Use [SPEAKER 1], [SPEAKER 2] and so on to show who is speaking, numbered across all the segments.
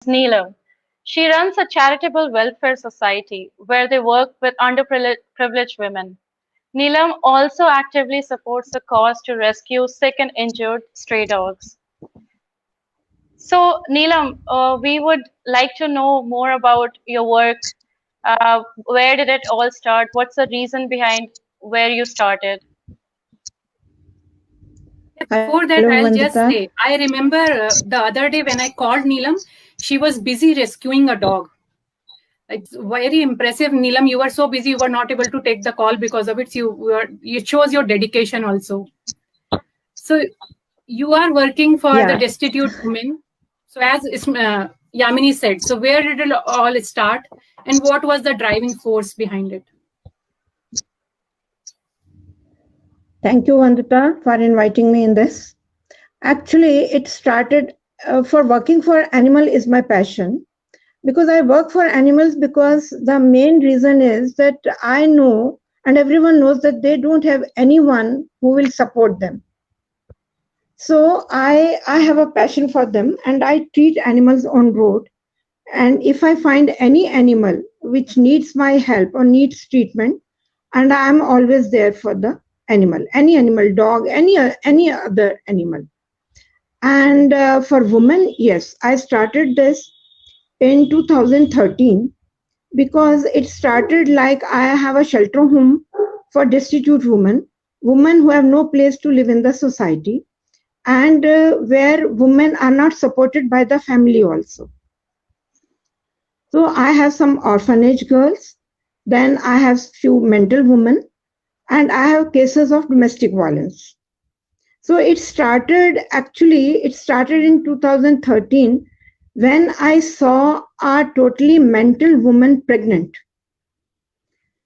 [SPEAKER 1] Neelam. She runs a charitable welfare society where they work with underprivileged women. Neelam also actively supports the cause to rescue sick and injured stray dogs. So, Neelam, we would like to know more about your work. Where did it all start? What's the reason behind where you started?
[SPEAKER 2] Yeah, before that,
[SPEAKER 3] Hello,
[SPEAKER 2] I'll just
[SPEAKER 3] Vandita.
[SPEAKER 2] say, I remember the other day when I called Neelam, she was busy rescuing a dog. It's very impressive, Neelam. You were so busy, you were not able to take the call because of it. It shows your dedication also. So you are working for the
[SPEAKER 3] Yeah,
[SPEAKER 2] destitute women. So as Yamini said, so where did it all start, and what was the driving force behind it?
[SPEAKER 3] thank you, Vandita, for inviting me in this. Actually, it started for working for animal is my passion because I work for animals because the main reason is that I know and everyone knows that they don't have anyone who will support them. So I have a passion for them and I treat animals on road. And if I find any animal which needs my help or needs treatment, and I am always there for the animal, any animal, dog, any other animal. And for women, yes, I started this in 2013 because it started like I have a shelter home for destitute women who have no place to live in the society, and where women are not supported by the family also. So I have some orphanage girls, then I have few mental women, and I have cases of domestic violence. So it started in 2013 when I saw a totally mental woman pregnant.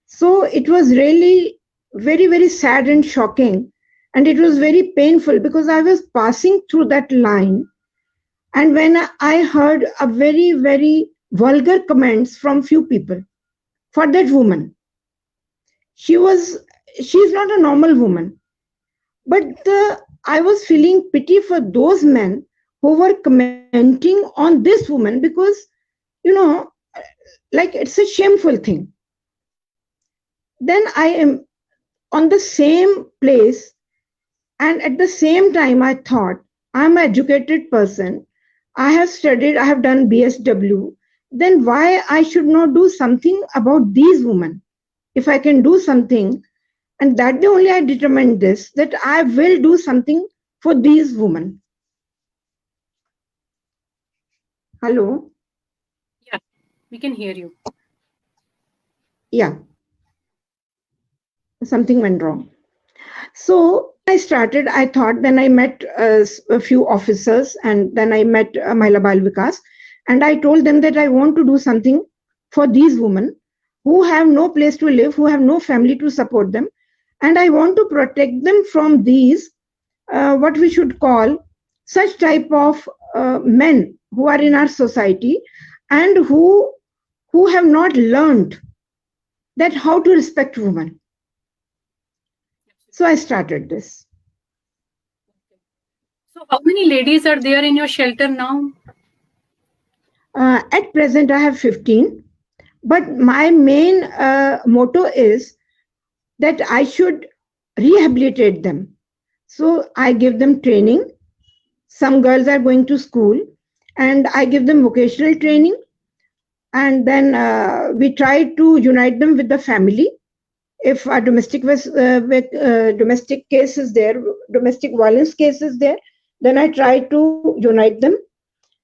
[SPEAKER 3] So it was really very, very sad and shocking. And it was very painful because I was passing through that line. And when I heard a very, very vulgar comments from few people for that woman, she was, she's not a normal woman. But I was feeling pity for those men who were commenting on this woman because, you know, like it's a shameful thing. Then I am on the same place, and at the same time, I thought, I'm an educated person. I have studied, I have done BSW. Then why I should not do something about these women? If I can do something, and that day only I determined this, that I will do something for these women. Hello?
[SPEAKER 2] Yeah, we can hear you.
[SPEAKER 3] Yeah, something went wrong. So I started, I thought, then I met a few officers and then I met Mahila Bal Vikas, and I told them that I want to do something for these women who have no place to live, who have no family to support them. And I want to protect them from these, what we should call such type of men who are in our society and who have not learned that how to respect women. So I started this.
[SPEAKER 2] So how many ladies are there in your shelter now?
[SPEAKER 3] At present, I have 15, but my main motto is that I should rehabilitate them. So I give them training. Some girls are going to school, and I give them vocational training. And then we try to unite them with the family. If a domestic case is there, domestic violence case is there, then I try to unite them.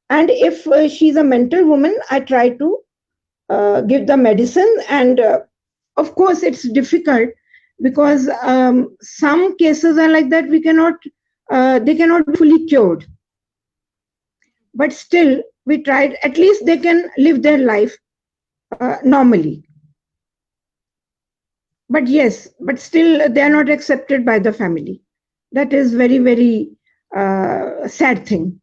[SPEAKER 3] And if she's a mental woman, I try to give the medicine. And of course, it's difficult because some cases are like that. We cannot, they cannot be fully cured. But still, we tried. At least they can live their life normally. But yes, but still they are not accepted by the family. That is very, very sad thing.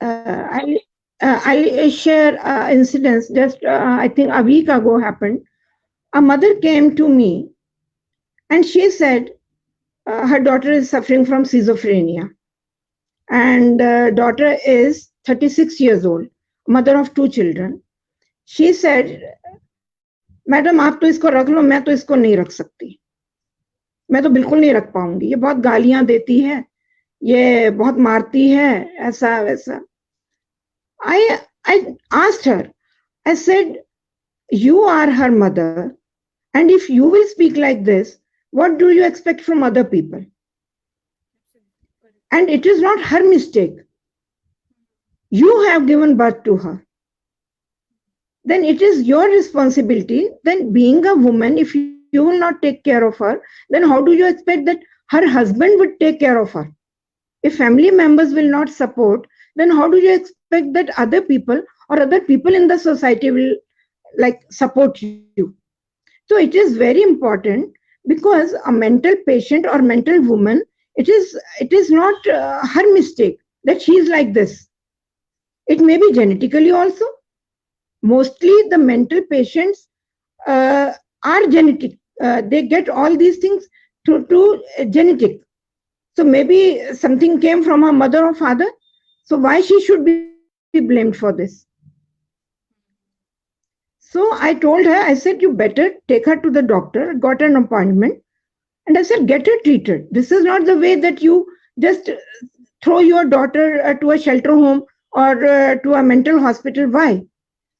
[SPEAKER 3] I'll share incidents. Just I think a week ago happened. A mother came to me and she said her daughter is suffering from schizophrenia, and daughter is 36 years old. mother of 2 children. She said, madam आप तो इसको रख लो, मैं तो इसको नहीं रख सकती, मैं तो बिल्कुल नहीं रख पाऊंगी, ये बहुत गालियां देती है, ये बहुत मारती है, ऐसा वैसा. I asked her, I said, you are her mother, and if you will speak like this, what do you expect from other people? And it is not her mistake. You have given birth to her. Then it is your responsibility. Then being a woman, if you will not take care of her, then how do you expect that her husband would take care of her? If family members will not support, then how do you expect that other people or other people in the society will like support you? So it is very important, because a mental patient or mental woman, it is not her mistake that she is like this. It may be genetically also. Mostly the mental patients are genetic. They get all these things through genetic. So maybe something came from her mother or father. So why she should be blamed for this? So I told her, I said, you better take her to the doctor, got an appointment. And I said, get her treated. This is not the way that you just throw your daughter to a shelter home or to a mental hospital. Why?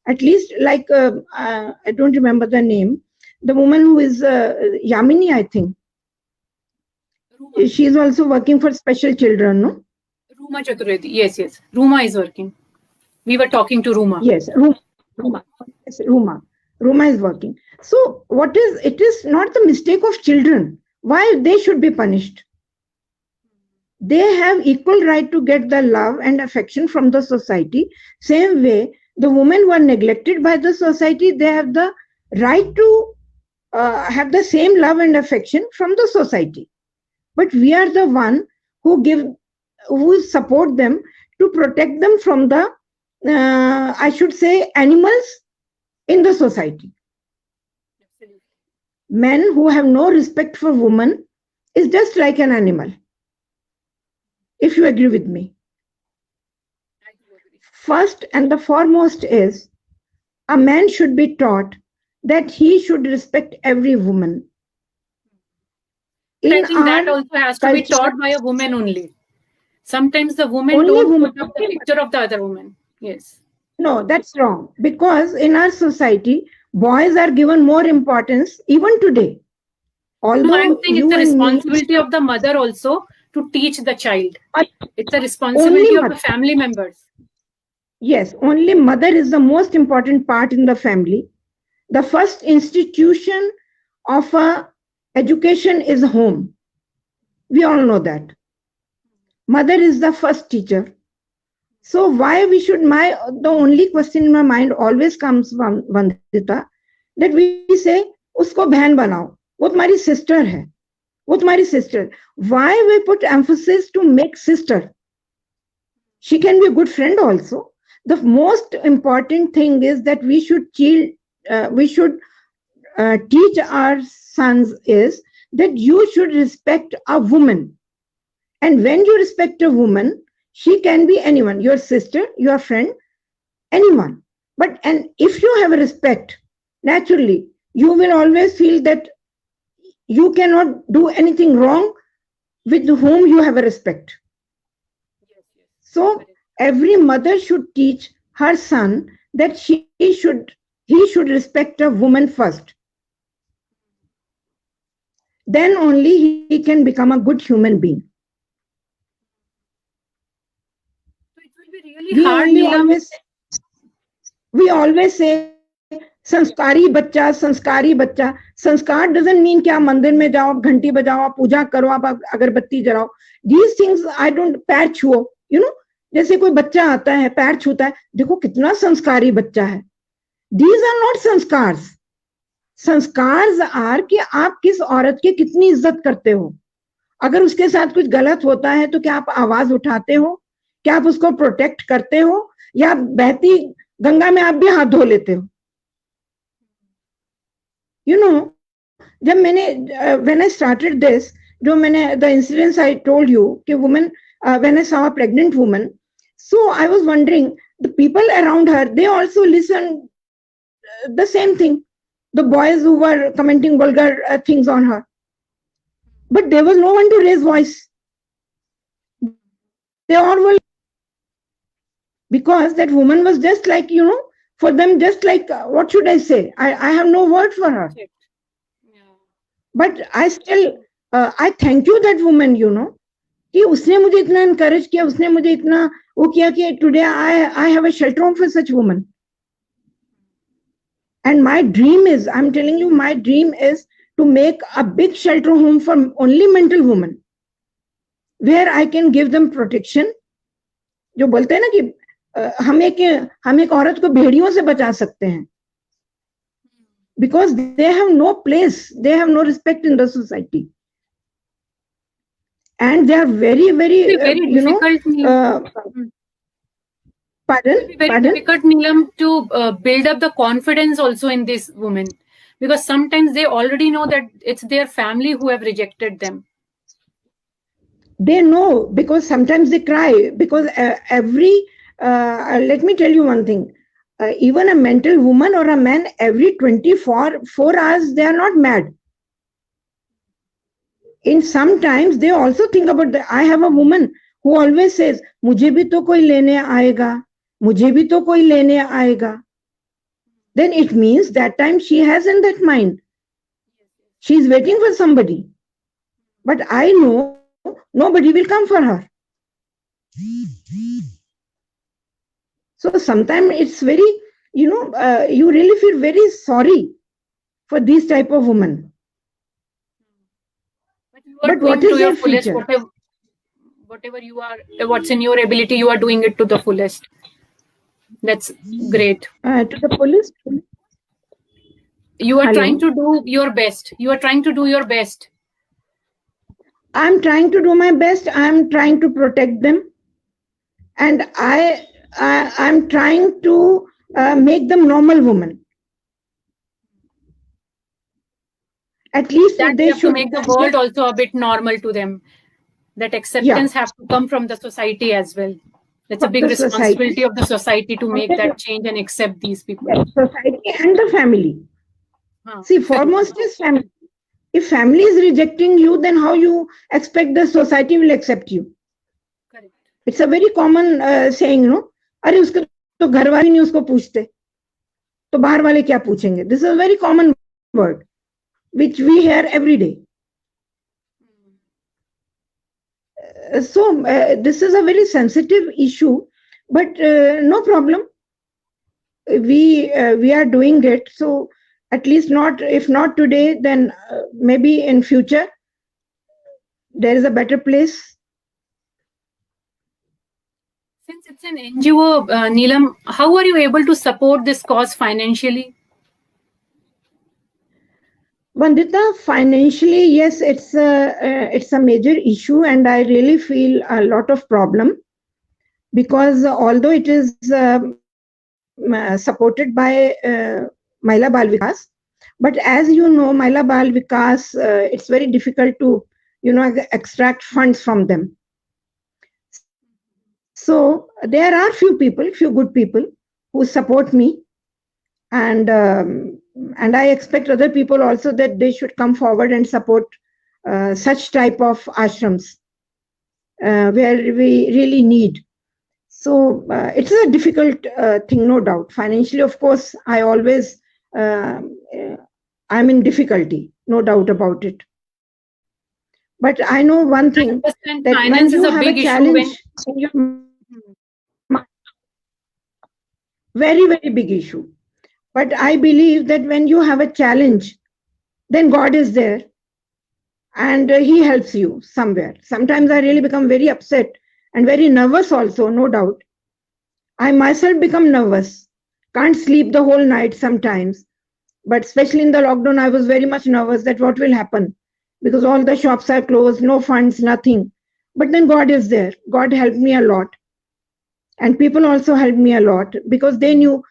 [SPEAKER 3] At least like, I don't remember the name, the woman who is Yamini, I think.
[SPEAKER 2] Ruma.
[SPEAKER 3] She is also working for special children, no?
[SPEAKER 2] Ruma Chaturvedi. Yes, yes. Ruma is working. We were talking to Ruma.
[SPEAKER 3] Yes, Ruma. Yes, Ruma is working. So it is not the mistake of children. Why they should be punished? They have equal right to get the love and affection from the society. Same way, the women who are neglected by the society, they have the right to have the same love and affection from the society. But we are the one who support them to protect them from the, I should say, animals in the society.
[SPEAKER 2] Absolutely.
[SPEAKER 3] Men who have no respect for women is just like an animal. If you agree with me.
[SPEAKER 2] I do agree.
[SPEAKER 3] First and the foremost is a man should be taught that he should respect every woman.
[SPEAKER 2] I
[SPEAKER 3] In
[SPEAKER 2] think that
[SPEAKER 3] our
[SPEAKER 2] also has to be
[SPEAKER 3] culture,
[SPEAKER 2] taught by a woman only. Sometimes the woman
[SPEAKER 3] Only
[SPEAKER 2] don't
[SPEAKER 3] woman.
[SPEAKER 2] put up the picture of the other woman. Yes.
[SPEAKER 3] No, that's wrong. Because in our society, boys are given more importance even today.
[SPEAKER 2] No,
[SPEAKER 3] Although
[SPEAKER 2] I'm saying it's
[SPEAKER 3] you
[SPEAKER 2] the
[SPEAKER 3] and me,
[SPEAKER 2] responsibility of the mother also to teach the child.
[SPEAKER 3] but
[SPEAKER 2] It's the responsibility of
[SPEAKER 3] mother.
[SPEAKER 2] the family members.
[SPEAKER 3] Yes, only mother is the most important part in the family. The first institution of education is home. We all know that. Mother is the first teacher. So why we should, the only question in my mind always comes from Vandita, that we say, usko बहन बनाओ, वो तुम्हारी sister है, वो तुम्हारी sister. Why we put emphasis to make sister? She can be a good friend also. The most important thing is that we should teach our sons is that you should respect a woman. And when you respect a woman, she can be anyone, your sister, your friend, anyone. And if you have a respect, naturally, you will always feel that you cannot do anything wrong with whom you have a respect.
[SPEAKER 2] Yes, yes.
[SPEAKER 3] So every mother should teach her son that he should respect a woman first. Then only he can become a good human being.
[SPEAKER 2] So it will be really hard, Neelam.
[SPEAKER 3] We always say संस्कारी बच्चा. संस्कार doesn't mean कि आप मंदिर में जाओ, घंटी बजाओ, आप पूजा करो, आप अगरबत्ती जलाओ. These things I don't, पैर छुओ, जैसे कोई बच्चा आता है पैर छूता है, देखो कितना संस्कारी बच्चा है. These are not संस्कार्स. संस्कार्स are कि आप किस औरत की कितनी इज्जत करते हो. अगर उसके साथ कुछ गलत होता है तो क्या आप आवाज उठाते हो, क्या आप उसको प्रोटेक्ट करते हो, या बहती गंगा में आप भी हाथ धो लेते हो. जब मैंने when I started this, जो मैंने the incidents I told you कि woman when I saw a pregnant woman, so I was wondering the people around her, they also listened the same thing. The boys who were commenting vulgar things on her. But there was no one to raise voice. They all were, because that woman was just like, for them, just like, what should I say? I have no word for her.
[SPEAKER 2] Yeah.
[SPEAKER 3] But I still, I thank you that woman, कि उसने मुझे इतना encourage किया, उसने मुझे इतना वो किया कि today I have a shelter home for such woman. And my dream is, I'm telling you, my dream is to make a big shelter home for only mental women, where I can give them protection. जो बोलते हैं ना कि हम एक औरत को भेड़ियों से बचा सकते हैं, because they have no place, they have no respect in the society, and they are very, very,
[SPEAKER 2] difficult. Very difficult, Neelam, to build up the confidence also in these women, because sometimes they already know that it's their family who have rejected them.
[SPEAKER 3] They know, because sometimes they cry, because let me tell you one thing, even a mental woman or a man, every 24 hours, they are not mad. In sometimes they also think about I have a woman who always says, मुझे भी तो कोई लेने आएगा, मुझे भी तो कोई लेने आएगा. Then it means that time she has in that mind, she is waiting for somebody. But I know nobody will come for her. So sometimes it's very, you really feel very sorry for these type of women. But what is their future?
[SPEAKER 2] Whatever you are, what's in your ability, you are doing it to the fullest. That's great.
[SPEAKER 3] To the fullest?
[SPEAKER 2] You are trying to do your best. You are trying to do your best.
[SPEAKER 3] I'm trying to do my best. I'm trying to protect them. And I'm trying to make them normal women. At least
[SPEAKER 2] that
[SPEAKER 3] they
[SPEAKER 2] should make the world also a bit normal to them. That acceptance have to come from the society as well. That's a big responsibility of the society to make that change and accept these people.
[SPEAKER 3] Society and the family. See, foremost is family. If family is rejecting you, then how you expect the society will accept you?
[SPEAKER 2] Correct.
[SPEAKER 3] It's a very common saying, अरे उसके तो घर वाले नहीं उसको पूछते, तो बाहर वाले क्या पूछेंगे? This is a very common word which we hear every day. So this is a very sensitive issue, but no problem. We are doing it. So at least if not today, then maybe in future there is a better place.
[SPEAKER 2] Since it's an NGO, Neelam, how are you able to support this cause financially?
[SPEAKER 3] Vandita, financially, yes, it's a major issue, and I really feel a lot of problem, because although it is supported by Mahila Bal Vikas, but as you know, Mahila Bal Vikas, it's very difficult to extract funds from them. So there are few good people who support me, and I expect other people also that they should come forward and support such type of ashrams where we really need. So it's a difficult thing, no doubt. Financially, of course, I always I'm in difficulty, no doubt about it. But I know one thing, that when you have a challenge, very, very big issue. But I believe that when you have a challenge, then God is there and He helps you somewhere. Sometimes I really become very upset and very nervous also, no doubt. I myself become nervous, can't sleep the whole night sometimes. But especially in the lockdown, I was very much nervous that what will happen, because all the shops are closed, no funds, nothing. But then God is there. God helped me a lot. And people also helped me a lot, because they knew.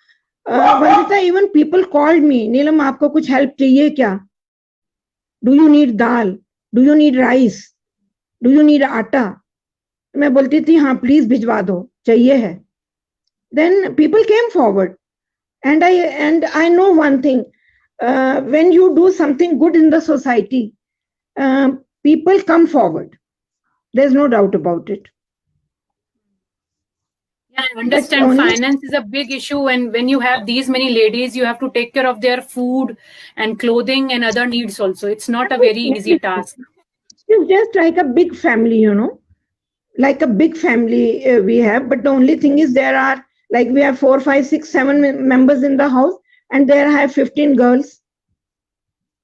[SPEAKER 3] Vandita, even people called me, Neelam, aapko kuch help chahiye kya? Do you need dal? Do you need rice? Do you need atta? मैं बोलती थी हाँ please भिजवा दो, चाहिए है. then people came forward. And I know one thing, when you do something good in the society, people come forward. There's no doubt about it.
[SPEAKER 2] Yeah, I understand finance is a big issue, and when you have these many ladies, you have to take care of their food and clothing and other needs also. It's not a very easy task.
[SPEAKER 3] It's just like a big family, like a big family we have. But the only thing is there are, like, we have 4, 5, 6, 7 members in the house, and there I have 15 girls.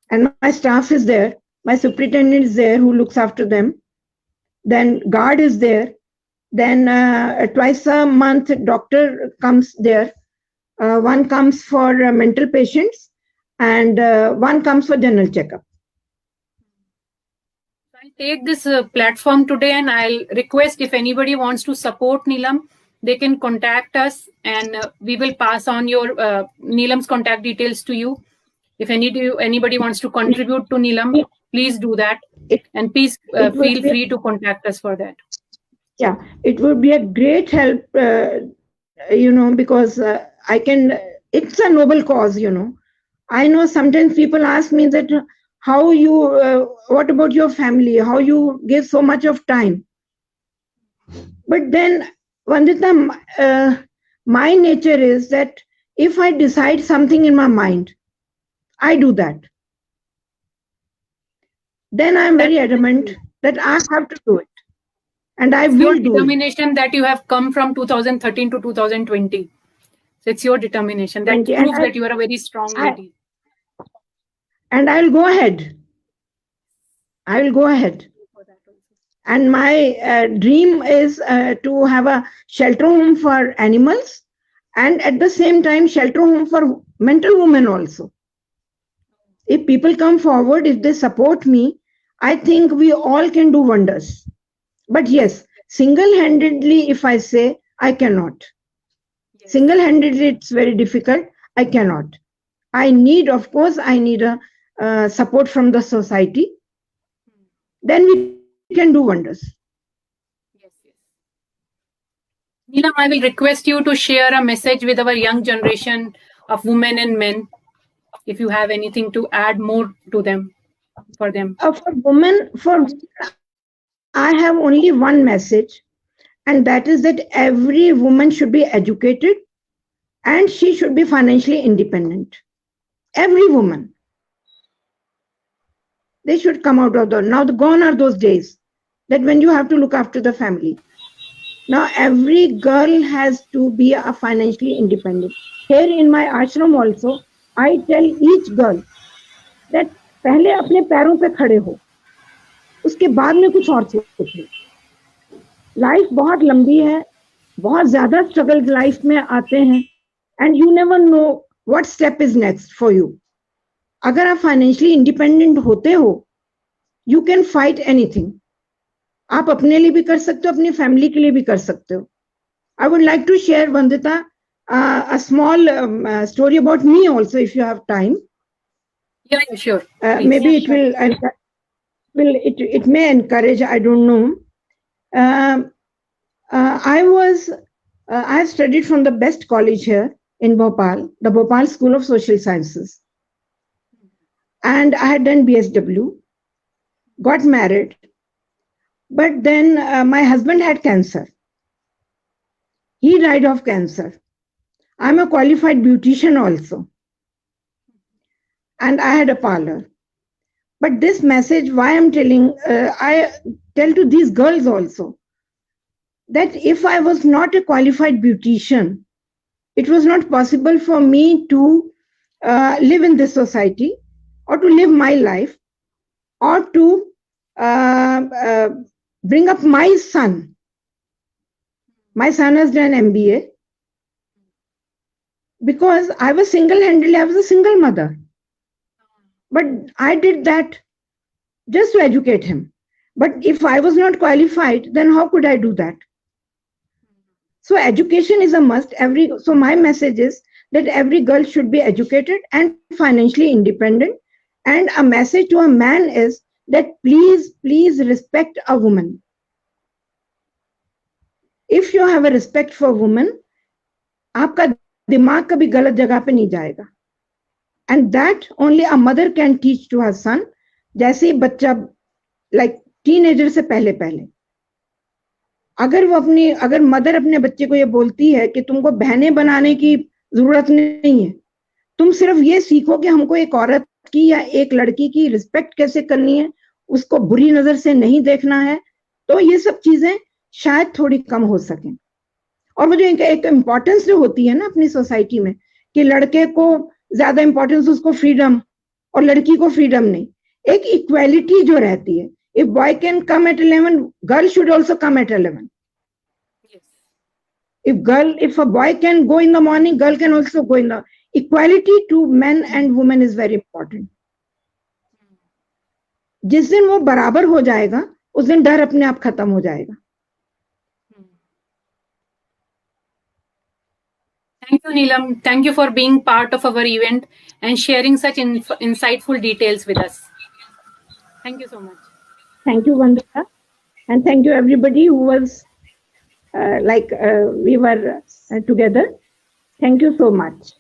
[SPEAKER 3] And my staff is there. My superintendent is there who looks after them. Then guard is there. Then twice a month, doctor comes there. One comes for mental patients, and one comes for general checkup.
[SPEAKER 2] I'll take this platform today, and I'll request if anybody wants to support Neelam, they can contact us, and we will pass on your Neelam's contact details to you. If anybody wants to contribute to Neelam, please do that, and please feel free to contact us for that.
[SPEAKER 3] Yeah, it would be a great help, because I can. It's a noble cause, I know sometimes people ask me that how you, what about your family? How you give so much of time? But then, Vandita, my nature is that if I decide something in my mind, I do that. Then I'm very adamant that I have to do it. And I will do it.
[SPEAKER 2] Determination that you have come from 2013 to 2020. So it's your determination. That proves that you are a very strong lady.
[SPEAKER 3] And I'll go ahead. I will go ahead. And my dream is to have a shelter home for animals, and at the same time shelter home for mental women also. If people come forward, if they support me, I think we all can do wonders. But yes, single-handedly, if I say, I cannot. Yes. Single-handedly, it's very difficult. I cannot. I need a support from the society. Then we can do wonders.
[SPEAKER 2] Yes, yes. Neelam, I will request you to share a message with our young generation of women and men, if you have anything to add more to them, for them.
[SPEAKER 3] For women, I have only one message, and that is that every woman should be educated and she should be financially independent. Every woman. They should come out of gone are those days that when you have to look after the family. Now every girl has to be a financially independent. Here in my ashram also, I tell each girl that पहले अपने पैरों पे खड़े हो, उसके बाद में कुछ और सोचो. लाइफ बहुत लंबी है, बहुत ज्यादा स्ट्रगल लाइफ में आते हैं, and you never know what step is next for you. अगर आप फाइनेंशियली इंडिपेंडेंट होते हो, यू कैन फाइट एनीथिंग. आप अपने लिए भी कर सकते हो, अपनी फैमिली के लिए भी कर सकते हो. I would like to share, Vandita, a small story about me also, if you have time.
[SPEAKER 2] Yeah, sure.
[SPEAKER 3] Maybe it it may encourage, I don't know. I have studied from the best college here in Bhopal, the Bhopal School of Social Sciences. And I had done BSW, got married. But then my husband had cancer. He died of cancer. I'm a qualified beautician also. And I had a parlor. But this message, why I'm telling, I tell to these girls also, that if I was not a qualified beautician, it was not possible for me to live in this society, or to live my life, or to bring up my son. My son has done MBA. Because I was single-handedly, I was a single mother. But I did that just to educate him. But if I was not qualified, then how could I do that? So education is a must. So my message is that every girl should be educated and financially independent. And a message to a man is that please respect a woman. If you have a respect for women, आपका दिमाग कभी गलत जगह पे नहीं जाएगा. And that only a mother can teach to her son. जैसे ही बच्चा लाइक टीनेजर से पहले अगर मदर अपने बच्चे को ये बोलती है कि तुमको बहनें बनाने की जरूरत नहीं है, तुम सिर्फ ये सीखो कि हमको एक औरत की या एक लड़की की रिस्पेक्ट कैसे करनी है, उसको बुरी नजर से नहीं देखना है, तो ये सब चीजें शायद थोड़ी कम हो सके. और वो जो एक इम्पोर्टेंस जो होती है ना अपनी सोसाइटी में, कि लड़के को ज्यादा इम्पोर्टेंस, उसको फ्रीडम, और लड़की को फ्रीडम नहीं, एक इक्वालिटी जो रहती है. If boy can come at 11, girl should also come at 11.
[SPEAKER 2] Yes.
[SPEAKER 3] If a boy can go in the morning, girl can also go in the. Equality to men and women is very important. जिस दिन वो बराबर हो जाएगा, उस दिन डर अपने आप खत्म हो जाएगा.
[SPEAKER 2] Thank you, Neelam. Thank you for being part of our event and sharing such insightful details with us. Thank you so much.
[SPEAKER 3] Thank you, Vandita. And thank you, everybody who was we were together. Thank you so much.